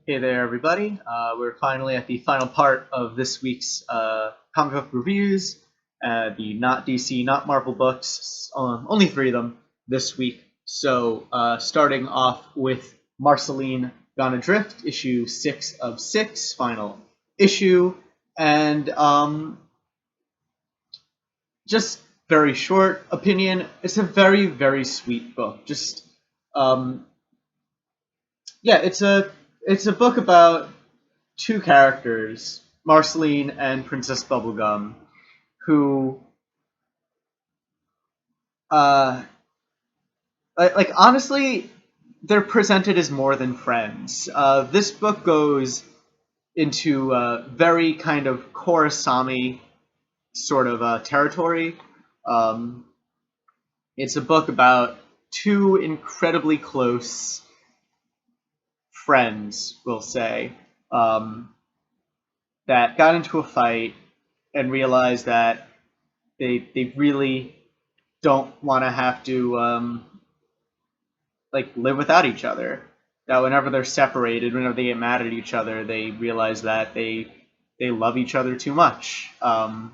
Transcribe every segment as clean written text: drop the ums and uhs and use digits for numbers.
Hey there, everybody. We're finally at the final part of this week's comic book reviews. The not DC, not Marvel books, only three of them this week. So, starting off with Marceline Gone Adrift, issue 6 of 6, final issue. And just very short opinion, it's a very, very sweet book. It's a book about two characters, Marceline and Princess Bubblegum, who, honestly, they're presented as more than friends. This book goes into very kind of Korosami sort of territory. It's a book about two incredibly close friends, we'll say, that got into a fight and realized that they really don't want to have to live without each other. That whenever they're separated, whenever they get mad at each other, they realize that they love each other too much. And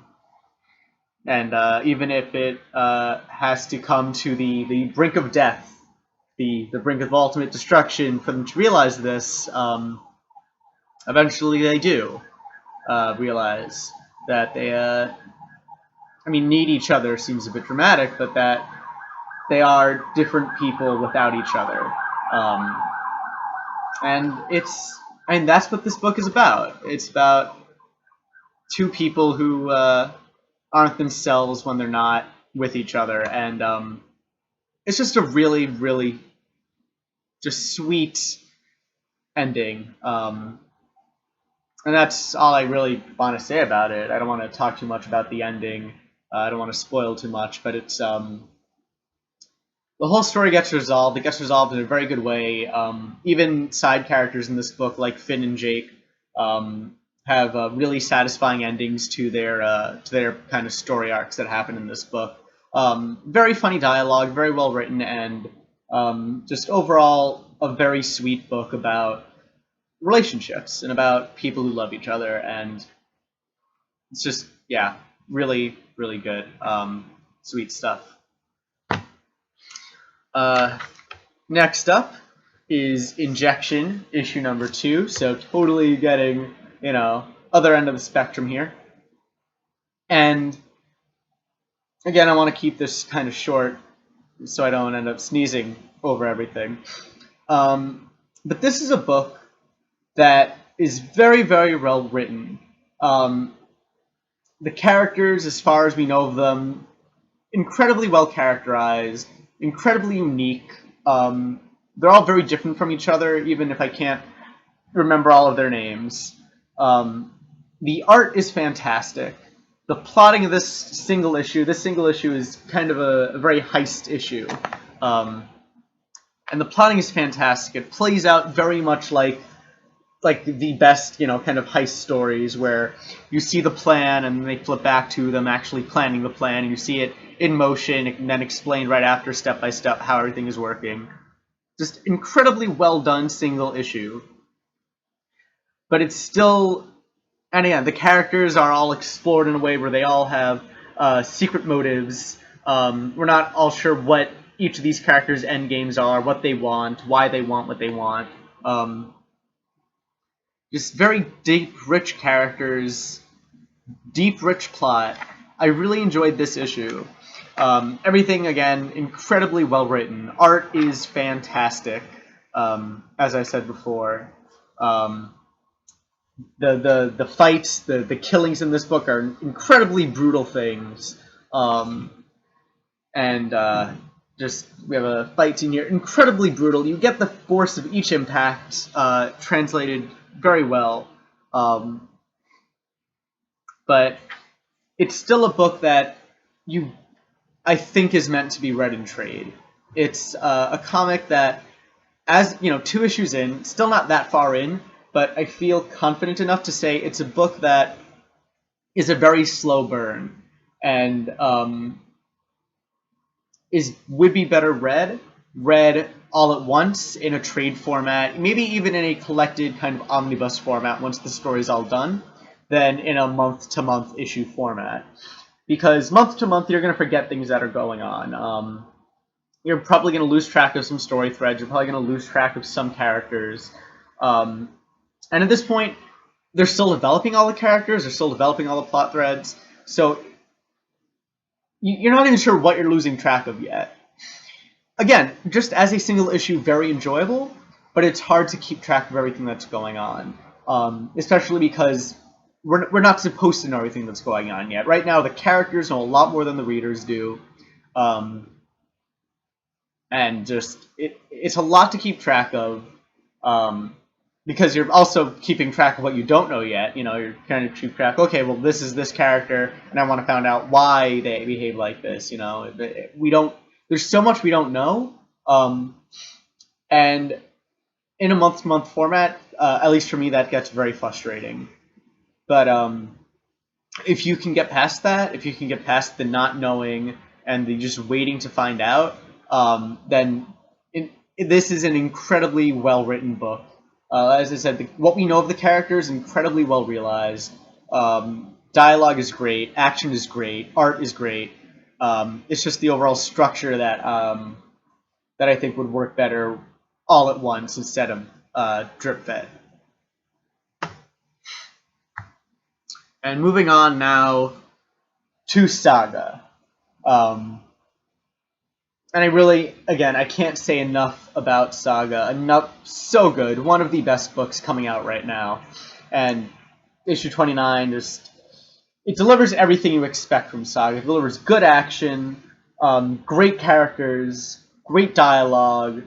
even if it has to come to the brink of death, the brink of ultimate destruction for them to realize this, eventually they do realize that they, need each other seems a bit dramatic, but that they are different people without each other. And that's what this book is about. It's about two people who aren't themselves when they're not with each other, and it's just a really, really just sweet ending. And that's all I really want to say about it. I don't want to talk too much about the ending. I don't want to spoil too much, but it's the whole story gets resolved. It gets resolved in a very good way. Even side characters in this book, like Finn and Jake, have really satisfying endings to their kind of story arcs that happen in this book. Very funny dialogue, very well written, and just overall a very sweet book about relationships and about people who love each other. And it's just, yeah, really, really good. Sweet stuff. Next up is Injection, issue number 2. So totally getting, other end of the spectrum here. And again, I want to keep this kind of short so I don't end up sneezing over everything. But this is a book that is very, very well written. The characters, as far as we know of them, incredibly well characterized, incredibly unique. They're all very different from each other, even if I can't remember all of their names. The art is fantastic. The plotting of this single issue is kind of a very heist issue. And the plotting is fantastic. It plays out very much like the best, kind of heist stories, where you see the plan and they flip back to them actually planning the plan, and you see it in motion and then explained right after, step by step, how everything is working. Just incredibly well done single issue. But it's still, and again, the characters are all explored in a way where they all have secret motives. We're not all sure what each of these characters' end games are, what they want, why they want what they want. Just very deep, rich characters, deep, rich plot. I really enjoyed this issue. Everything, again, incredibly well written. Art is fantastic, as I said before. The fights, the killings in this book are incredibly brutal things. Just we have a fight scene here, incredibly brutal. You get the force of each impact translated very well. But it's still a book that I think is meant to be read in trade. It's a comic that, as 2 issues in, still not that far in, but I feel confident enough to say it's a book that is a very slow burn, and would be better read all at once in a trade format, maybe even in a collected kind of omnibus format once the story's all done, than in a month-to-month issue format. Because month-to-month, you're going to forget things that are going on. You're probably going to lose track of some story threads. You're probably going to lose track of some characters. And at this point, they're still developing all the characters. They're still developing all the plot threads. So you're not even sure what you're losing track of yet. Again, just as a single issue, very enjoyable, but it's hard to keep track of everything that's going on, especially because we're not supposed to know everything that's going on yet. Right now, the characters know a lot more than the readers do, and just it's a lot to keep track of, because you're also keeping track of what you don't know yet. You know, you're kind of keep track. Okay, well, this is this character, and I want to find out why they behave like this. You know, we don't. There's so much we don't know, and in a month-to-month format, at least for me, that gets very frustrating. But if you can get past that, if you can get past the not knowing and the just waiting to find out, then this is an incredibly well-written book. As I said, what we know of the characters is incredibly well realized. Dialogue is great, action is great, art is great. It's just the overall structure that that I think would work better all at once instead of drip-fed. And moving on now to Saga. And I really, again, I can't say enough about Saga. So good. One of the best books coming out right now. And issue 29 just... It delivers everything you expect from Saga. It delivers good action, great characters, great dialogue,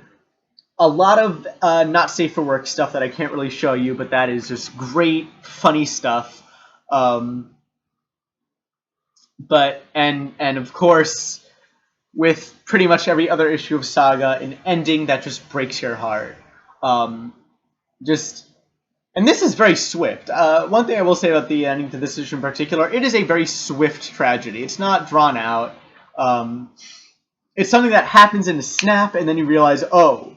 a lot of not safe for work stuff that I can't really show you, but that is just great, funny stuff. But of course, with pretty much every other issue of Saga, an ending that just breaks your heart. And this is very swift. One thing I will say about the ending to this issue in particular, it is a very swift tragedy. It's not drawn out. It's something that happens in a snap, and then you realize, oh,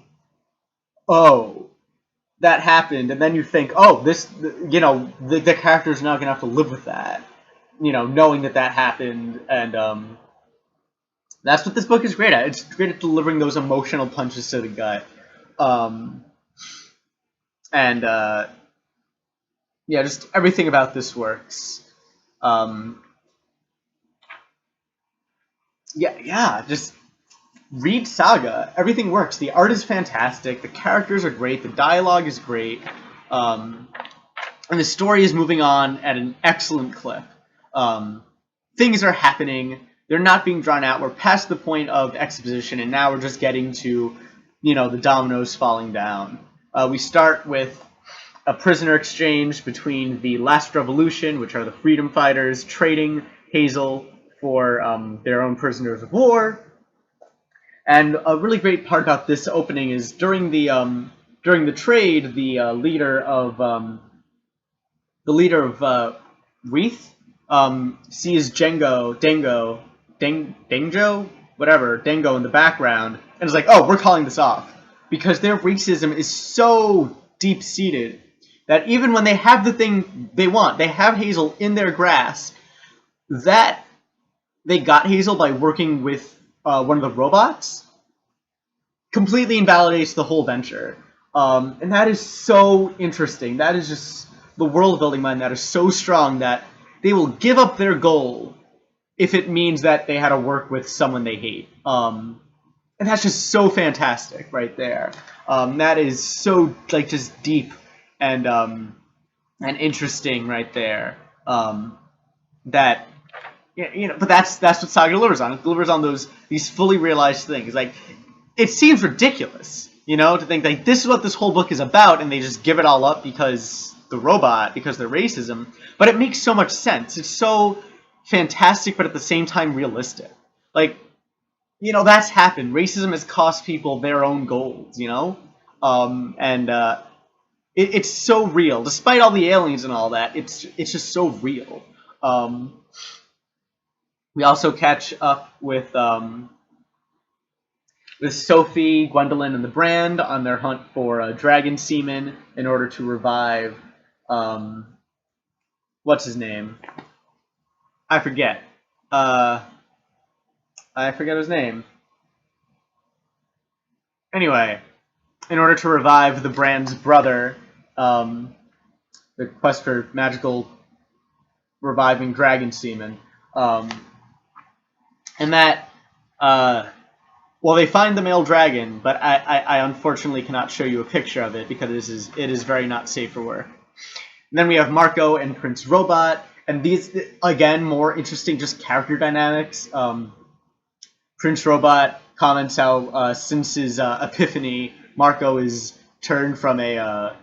that happened, and then you think, oh, the character's now going to have to live with that, knowing that happened, and that's what this book is great at. It's great at delivering those emotional punches to the gut. Yeah, just everything about this works. Just read Saga. Everything works. The art is fantastic. The characters are great. The dialogue is great. And the story is moving on at an excellent clip. Things are happening. They're not being drawn out. We're past the point of exposition, and now we're just getting to, the dominoes falling down. We start with a prisoner exchange between the Last Revolution, which are the freedom fighters, trading Hazel for their own prisoners of war. And a really great part about this opening is during the trade, the leader of Wreath sees Dango in the background, and is like, oh, we're calling this off. Because their racism is so deep-seated that even when they have the thing they want, they have Hazel in their grasp, that they got Hazel by working with one of the robots, completely invalidates the whole venture. And that is so interesting. That is just the world-building mind that is so strong that they will give up their goal if it means that they had to work with someone they hate. And that's just so fantastic right there. That is so just deep and interesting right there. But that's what Saga delivers on. It delivers on these fully realized things. Like, it seems ridiculous, to think like this is what this whole book is about, and they just give it all up because they're racism. But it makes so much sense. It's so fantastic, but at the same time realistic. Like, that's happened. Racism has cost people their own goals, it's so real. Despite all the aliens and all that, it's just so real. We also catch up with with Sophie, Gwendolyn, and the Brand on their hunt for dragon semen in order to revive, what's his name? I forget. I forget his name. Anyway, in order to revive the Brand's brother, the quest for magical reviving dragon semen, and that, well, they find the male dragon, but I unfortunately cannot show you a picture of it because it is very not safe for work. And then we have Marco and Prince Robot, and these, again, more interesting just character dynamics. Prince Robot comments how since his epiphany, Marco is turned from a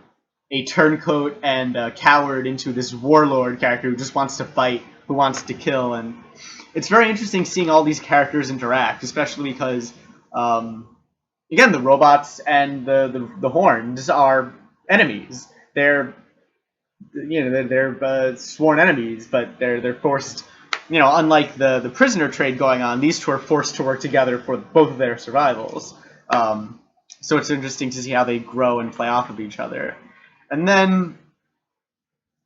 turncoat and a coward into this warlord character who just wants to fight, who wants to kill, and it's very interesting seeing all these characters interact, especially because, again, the robots and the horns are enemies. They're sworn enemies, but they're forced. Unlike the prisoner trade going on, these two are forced to work together for both of their survivals. So it's interesting to see how they grow and play off of each other. And then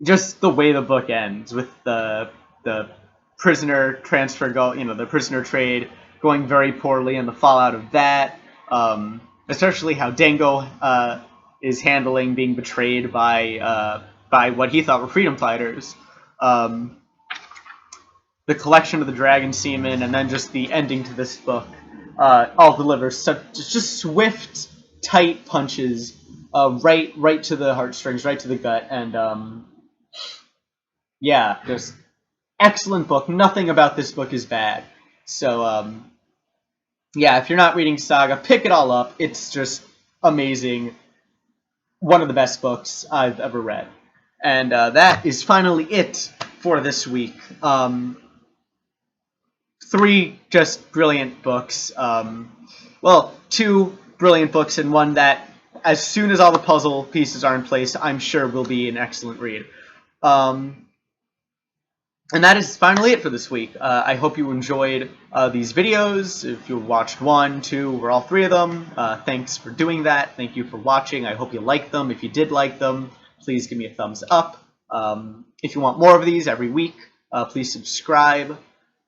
just the way the book ends with the prisoner transfer the prisoner trade going very poorly and the fallout of that, especially how Dango is handling being betrayed by what he thought were freedom fighters. The collection of the dragon semen, and then just the ending to this book, all delivers such just swift, tight punches, right to the heartstrings, right to the gut, and yeah, just excellent book. Nothing about this book is bad. So yeah, if you're not reading Saga, pick it all up. It's just amazing. One of the best books I've ever read. And that is finally it for this week. 3 just brilliant books. Well, 2 brilliant books and one that, as soon as all the puzzle pieces are in place, I'm sure will be an excellent read. And that is finally it for this week. I hope you enjoyed these videos. If you watched 1, 2, or all 3 of them, thanks for doing that. Thank you for watching. I hope you liked them. If you did like them, please give me a thumbs up. If you want more of these every week, please subscribe.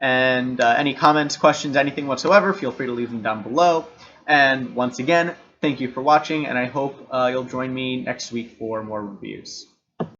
And any comments, questions, anything whatsoever, feel free to leave them down below. And once again, thank you for watching, and I hope you'll join me next week for more reviews.